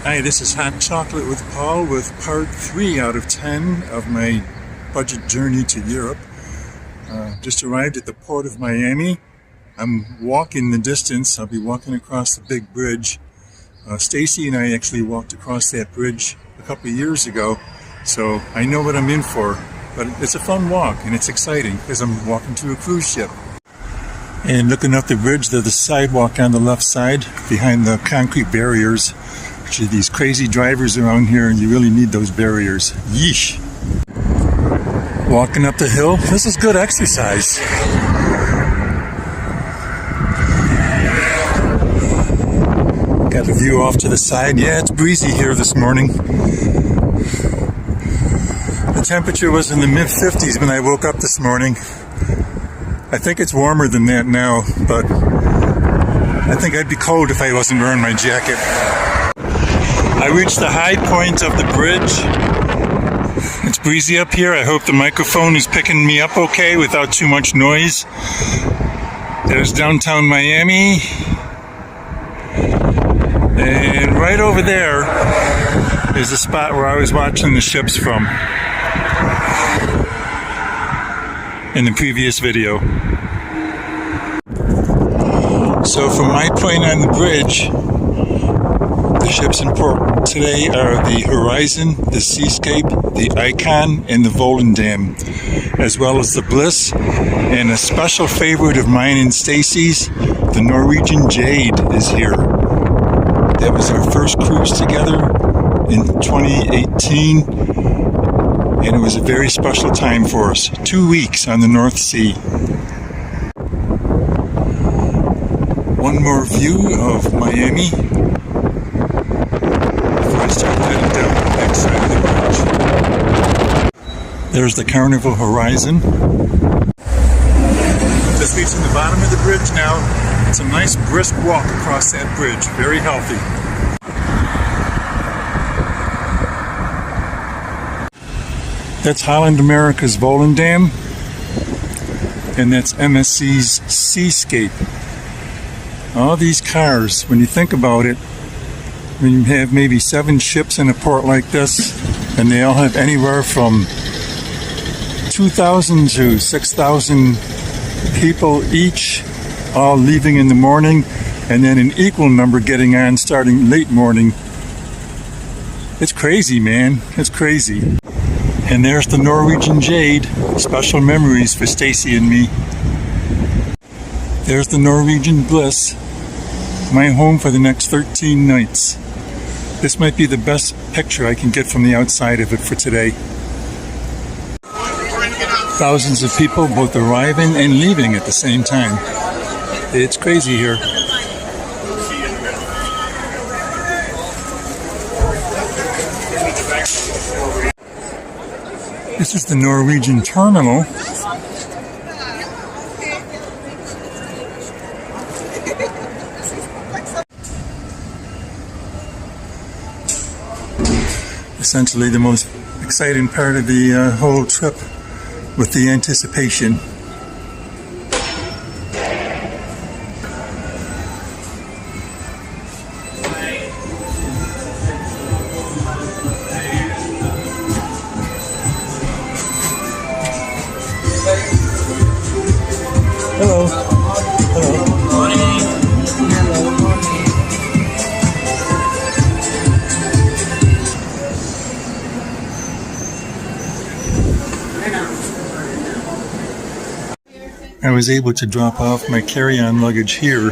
Hi, this is Hot Chocolate with Paul with part 3 out of 10 of my budget journey to Europe. Just arrived at the port of Miami. I'm walking the distance. I'll be walking across the big bridge. Stacy and I actually walked across that bridge a couple of years ago, so I know what I'm in for. But it's a fun walk and it's exciting because I'm walking to a cruise ship. And looking up the bridge, there's the sidewalk on the left side behind the concrete barriers. Actually, these crazy drivers around here, and you really need those barriers. Yeesh. Walking up the hill. This is good exercise. Got a view off to the side. Yeah, it's breezy here this morning. The temperature was in the mid-50s when I woke up this morning. I think it's warmer than that now, but I think I'd be cold if I wasn't wearing my jacket. I reached the high point of the bridge. It's breezy up here. I hope the microphone is picking me up okay without too much noise. There's downtown Miami. And right over there is the spot where I was watching the ships from in the previous video. So from my point on the bridge, the ships in port today are the Horizon, the Seascape, the Icon, and the Statendam, as well as the Bliss, and a special favorite of mine and Stacy's, the Norwegian Jade is here. That was our first cruise together in 2018, and it was a very special time for us. 2 weeks on the North Sea. One more view of Miami. There's the Carnival Horizon. Just reaching the bottom of the bridge now. It's a nice brisk walk across that bridge. Very healthy. That's Holland America's Statendam. And that's MSC's Seascape. All these cars, when you think about it, when you have maybe 7 ships in a port like this, and they all have anywhere from 2,000 to 6,000 people each, all leaving in the morning, and then an equal number getting on starting late morning. It's crazy, man. It's crazy. And there's the Norwegian Jade. Special memories for Stacy and me. There's the Norwegian Bliss. My home for the next 13 nights. This might be the best picture I can get from the outside of it for today. Thousands of people both arriving and leaving at the same time. It's crazy here. This is the Norwegian terminal. Essentially the most exciting part of the whole trip, with the anticipation. Hello. Hello. I was able to drop off my carry-on luggage here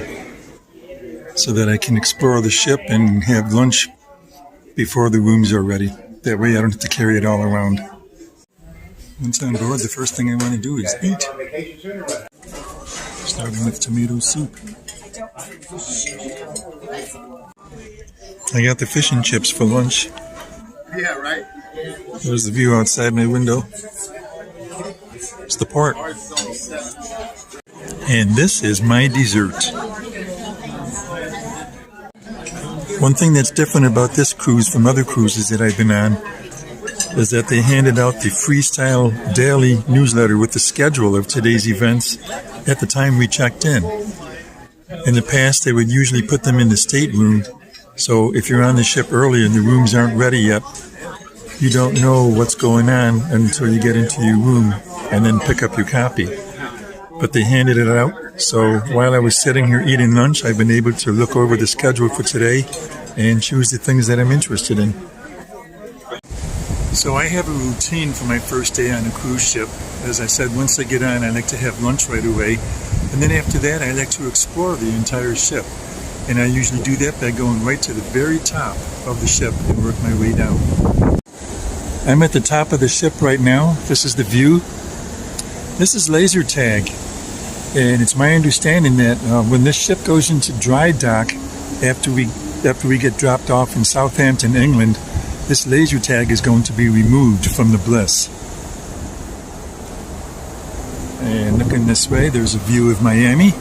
so that I can explore the ship and have lunch before the rooms are ready. That way I don't have to carry it all around. Once on board, the first thing I want to do is eat. Starting with tomato soup. I got the fish and chips for lunch. Yeah, right. There's the view outside my window. It's the port. And this is my dessert. One thing that's different about this cruise from other cruises that I've been on is that they handed out the Freestyle Daily newsletter with the schedule of today's events at the time we checked in. In the past, they would usually put them in the stateroom So if you're on the ship early and the rooms aren't ready yet, you don't know what's going on until you get into your room and then pick up your copy. But they handed it out. So while I was sitting here eating lunch, I've been able to look over the schedule for today and choose the things that I'm interested in. So I have a routine for my first day on a cruise ship. As I said, once I get on, I like to have lunch right away. And then after that, I like to explore the entire ship. And I usually do that by going right to the very top of the ship and work my way down. I'm at the top of the ship right now. This is the view. This is laser tag. And it's my understanding that when this ship goes into dry dock, after we get dropped off in Southampton, England, this laser tag is going to be removed from the Bliss. And looking this way, there's a view of Miami.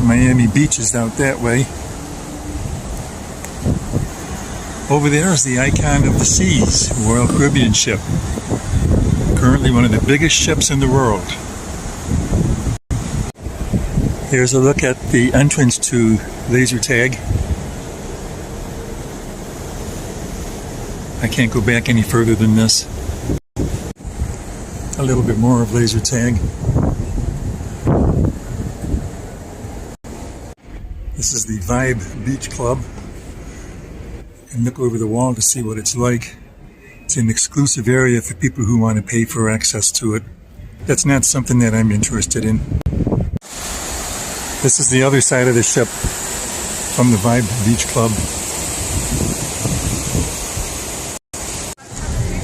Miami Beach is out that way. Over there is the Icon of the Seas, Royal Caribbean ship. Currently one of the biggest ships in the world. Here's a look at the entrance to laser tag. I can't go back any further than this. A little bit more of laser tag. This is the Vibe Beach Club. And look over the wall to see what it's like. It's an exclusive area for people who want to pay for access to it. That's not something that I'm interested in. This is the other side of the ship from the Vibe Beach Club.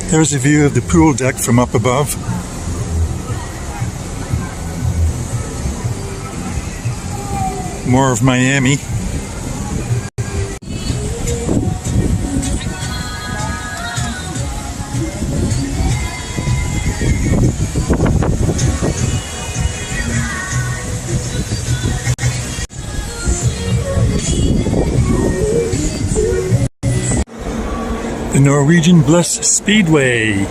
There's a view of the pool deck from up above. More of Miami. The Norwegian Bliss Speedway.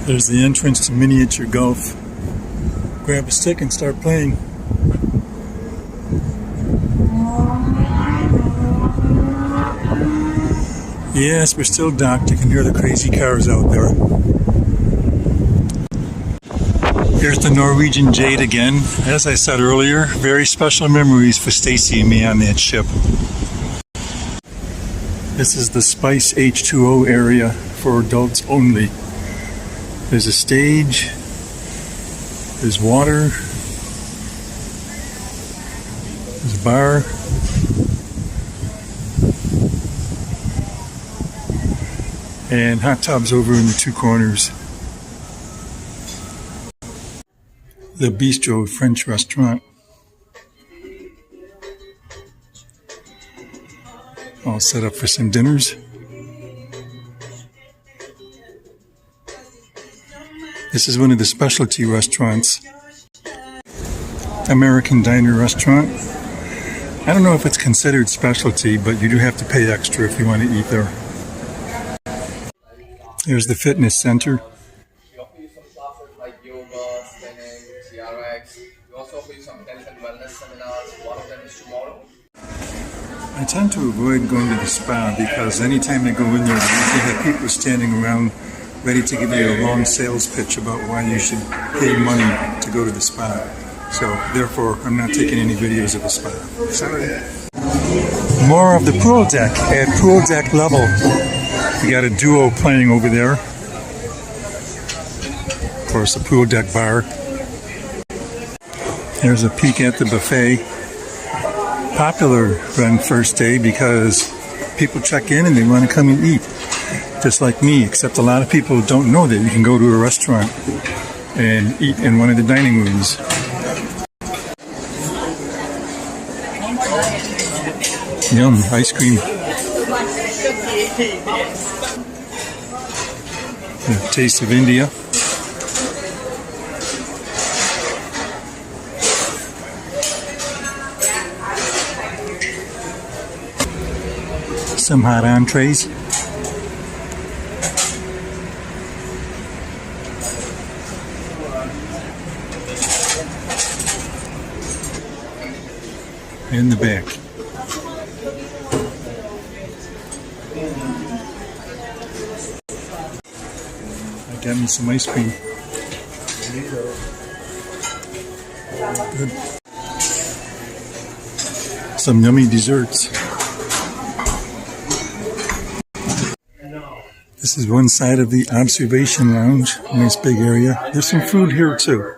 There's the entrance to Miniature Golf. Grab a stick and start playing. Yes, we're still docked. You can hear the crazy cars out there. Here's the Norwegian Jade again. As I said earlier, very special memories for Stacy and me on that ship. This is the Spice H2O area for adults only. There's a stage. There's water. There's a bar. And hot tubs over in the two corners. The Bistro French restaurant. All set up for some dinners. This is one of the specialty restaurants. American Diner restaurant. I don't know if it's considered specialty, but you do have to pay extra if you want to eat there. Here's the fitness center. We offer you some classes like yoga, spinning, TRX. We also offer you some health and wellness seminars. One of them is tomorrow. I tend to avoid going to the spa because anytime I go in there, they usually have people standing around ready to give you a long sales pitch about why you should pay money to go to the spa. So therefore, I'm not taking any videos of the spa. Sorry. More of the pool deck at pool deck level. We got a duo playing over there. Of course, a pool deck bar. There's a peek at the buffet. Popular on first day because people check in and they want to come and eat. Just like me, except a lot of people don't know that you can go to a restaurant and eat in one of the dining rooms. Yum, ice cream. The Taste of India. some hot entrees. In the back. I got me some ice cream. Good. Some yummy desserts. This is one side of the observation lounge. Nice big area. There's some food here too.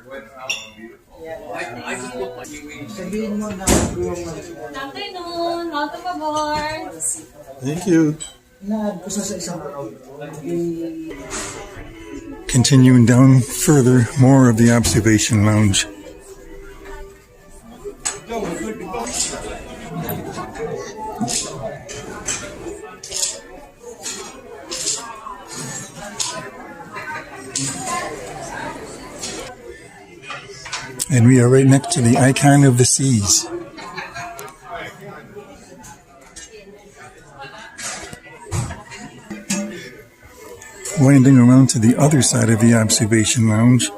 Thank you. Continuing down further, more of the observation lounge. And we are right next to the icon of the seas. Winding around to the other side of the observation lounge,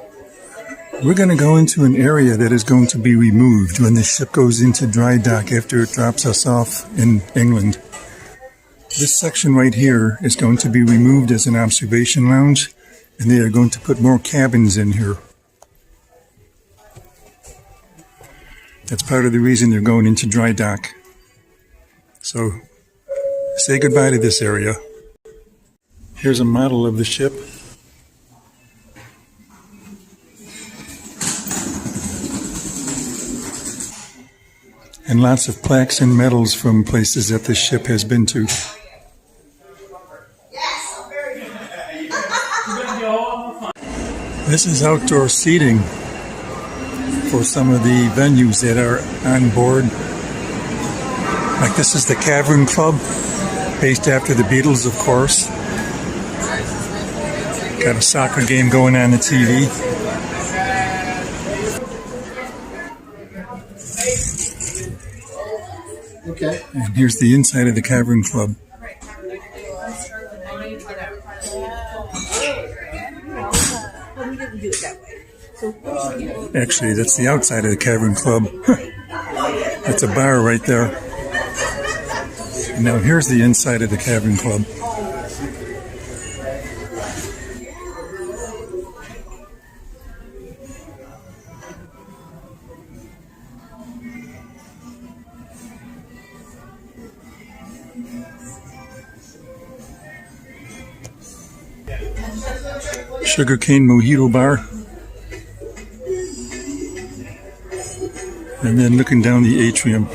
we're going to go into an area that is going to be removed when the ship goes into dry dock after it drops us off in England. This section right here is going to be removed as an observation lounge, and they are going to put more cabins in here. That's part of the reason they're going into dry dock. So, say goodbye to this area. Here's a model of the ship. And lots of plaques and medals from places that the ship has been to. This is outdoor seating for some of the venues that are on board. Like this is the Cavern Club, based after the Beatles, of course. Got a soccer game going on the TV. Okay. And here's the inside of the Cavern Club. Actually, that's the outside of the Cavern Club. That's a bar right there. And now here's the inside of the Cavern Club. Sugarcane Mojito Bar. And then looking down the atrium.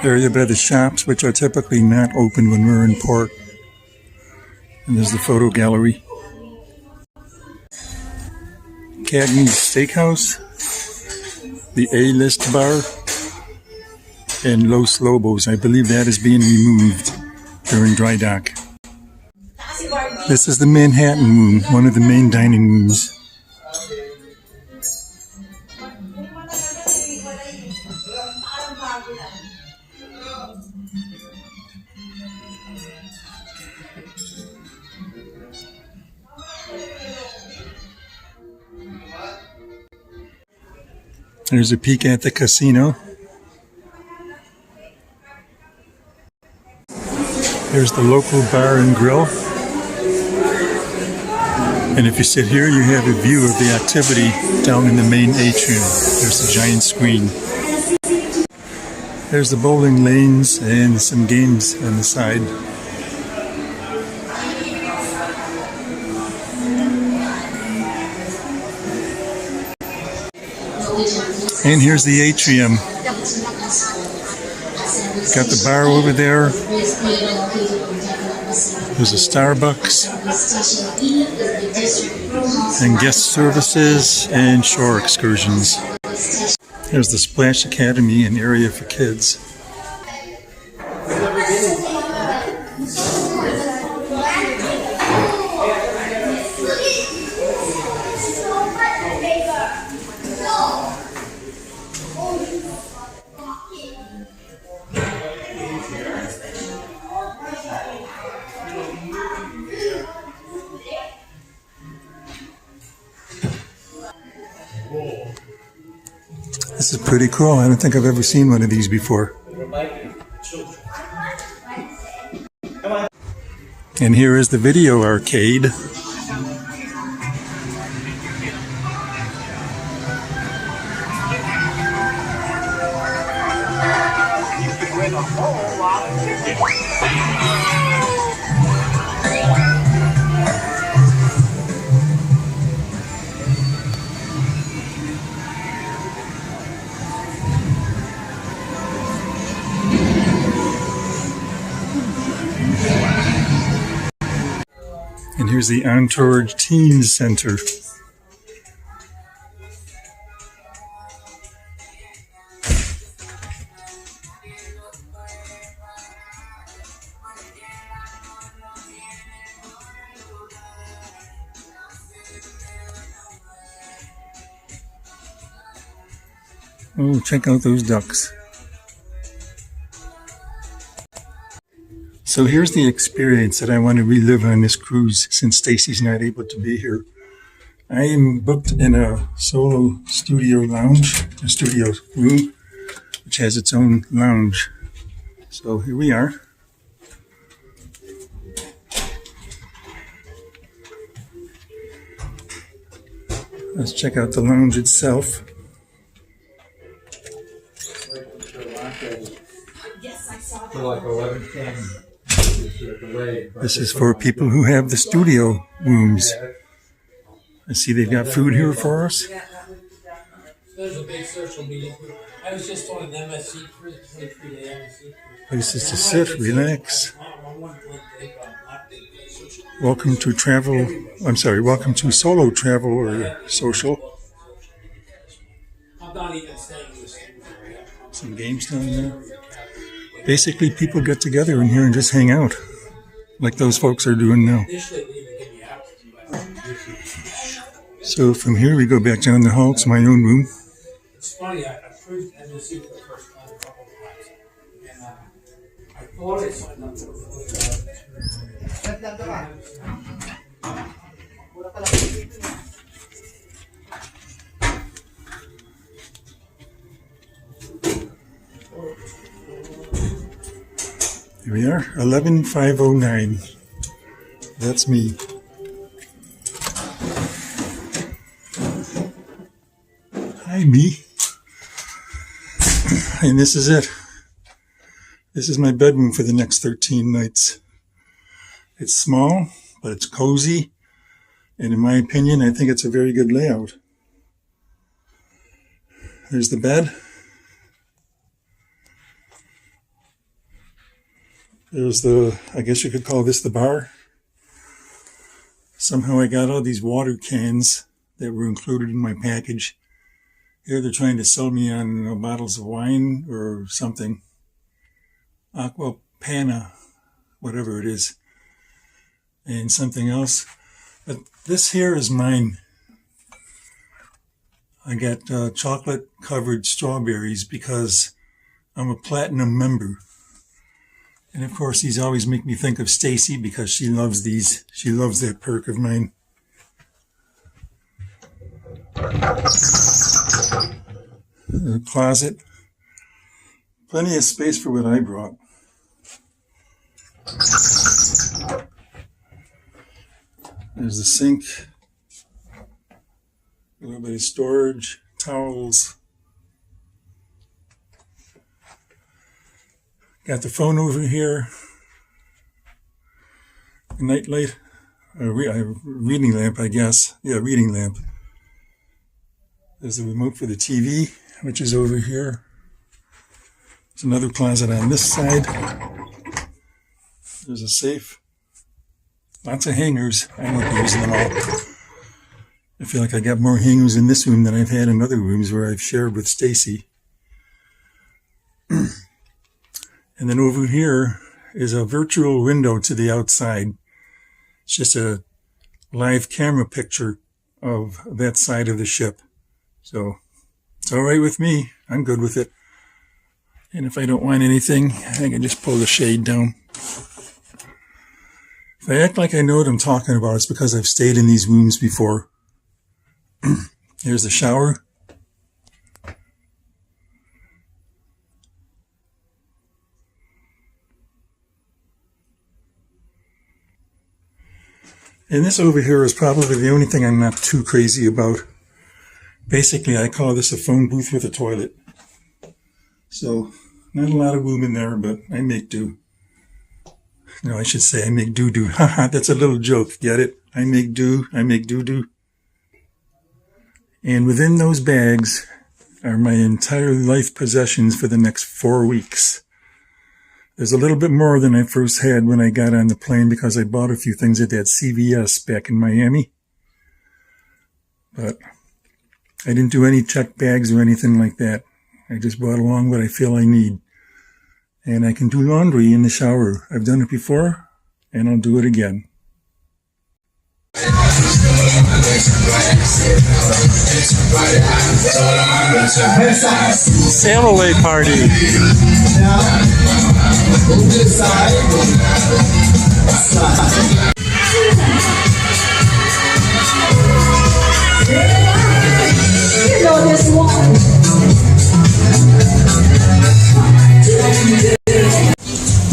Area by the shops, which are typically not open when we're in port. And there's the photo gallery. Cagney's Steakhouse. The A-List Bar. And Los Lobos. I believe that is being removed during dry dock. This is the Manhattan Room, one of the main dining rooms. There's a peek at the casino. There's the local bar and grill. And if you sit here, you have a view of the activity down in the main atrium. There's a giant screen. There's the bowling lanes and some games on the side. And here's the atrium. Got the bar over there. There's a Starbucks. And guest services and shore excursions. There's the Splash Academy, an area for kids. pretty cool. I don't think I've ever seen one of these before. And here is the video arcade. And here's the Entourage Teens Center. Oh, check out those ducks. So here's the experience that I want to relive on this cruise since Stacy's not able to be here. I am booked in a solo studio lounge, a studio room, which has its own lounge. So here we are. Let's check out the lounge itself. Like 11:10. This is for people who have the studio rooms. I see they've got food here for us. There's a big social meeting. I was just on an MSC cruise, 23-day MSC. Places to sit, relax. Welcome to welcome to solo travel or social. I'm not even staying in this area. Some games down there. Basically, people get together in here and just hang out, like those folks are doing now. So from here, we go back down the hall to my own room. It's funny, I cruised MSC for the first time a couple of times, and I thought I signed up for Here we are, 11509. That's me. Hi, me. And this is it. This is my bedroom for the next 13 nights. It's small, but it's cozy. And in my opinion, I think it's a very good layout. There's the bed. There's I guess you could call this the bar. Somehow I got all these water cans that were included in my package. Here they're trying to sell me on bottles of wine or something. Aqua Panna, whatever it is. And something else. But this here is mine. I got chocolate covered strawberries because I'm a platinum member. And of course, these always make me think of Stacy because she loves these. She loves that perk of mine. The closet. Plenty of space for what I brought. There's the sink. A little bit of storage, towels. Got the phone over here, a night light, a reading lamp, I guess. Yeah, reading lamp. There's the remote for the TV, which is over here. There's another closet on this side. There's a safe. Lots of hangers. I won't be using them all. I feel like I got more hangers in this room than I've had in other rooms where I've shared with Stacy. And then over here is a virtual window to the outside. It's just a live camera picture of that side of the ship. So it's all right with me. I'm good with it. And if I don't want anything, I can just pull the shade down. If I act like I know what I'm talking about, it's because I've stayed in these rooms before. Here's the shower. And this over here is probably the only thing I'm not too crazy about. Basically, I call this a phone booth with a toilet. So, not a lot of room in there, but I make do. No, I should say I make do-do. Haha, that's a little joke. Get it? I make do, I make do-do. And within those bags are my entire life possessions for the next 4 weeks. There's a little bit more than I first had when I got on the plane because I bought a few things at that CVS back in Miami. But I didn't do any checked bags or anything like that. I just brought along what I feel I need. And I can do laundry in the shower. I've done it before, and I'll do it again. Sail away party. You know this one.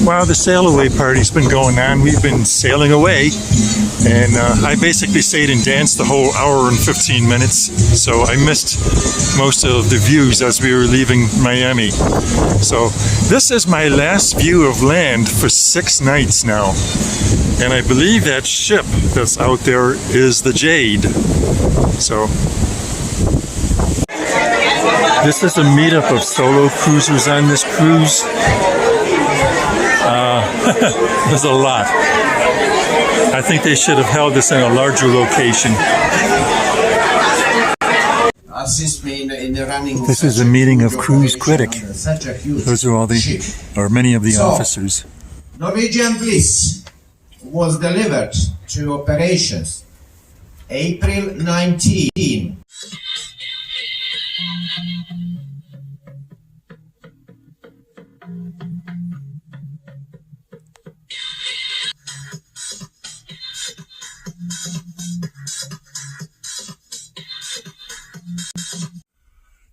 While the sail away party's been going on, we've been sailing away, and I basically stayed and danced the whole hour and 15 minutes, so I missed most of the views as we were leaving Miami. So this is my last view of land for 6 nights now, and I believe that ship that's out there is the Jade. So this is a meetup of solo cruisers on this cruise. There's a lot. I think they should have held this in a larger location. This is a meeting of cruise critic. Those are all or many of the officers. Norwegian Bliss was delivered to operations April 19.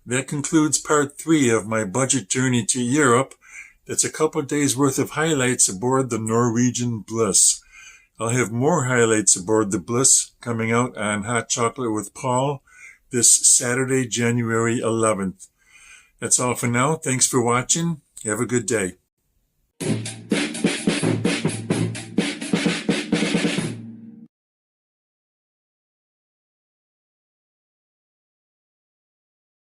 That concludes part 3 of my budget journey to Europe. That's a couple of days worth of highlights aboard the Norwegian Bliss. I'll have more highlights aboard the Bliss coming out on Hot Chocolate with Paul this Saturday, January 11th. That's all for now. Thanks for watching. Have a good day.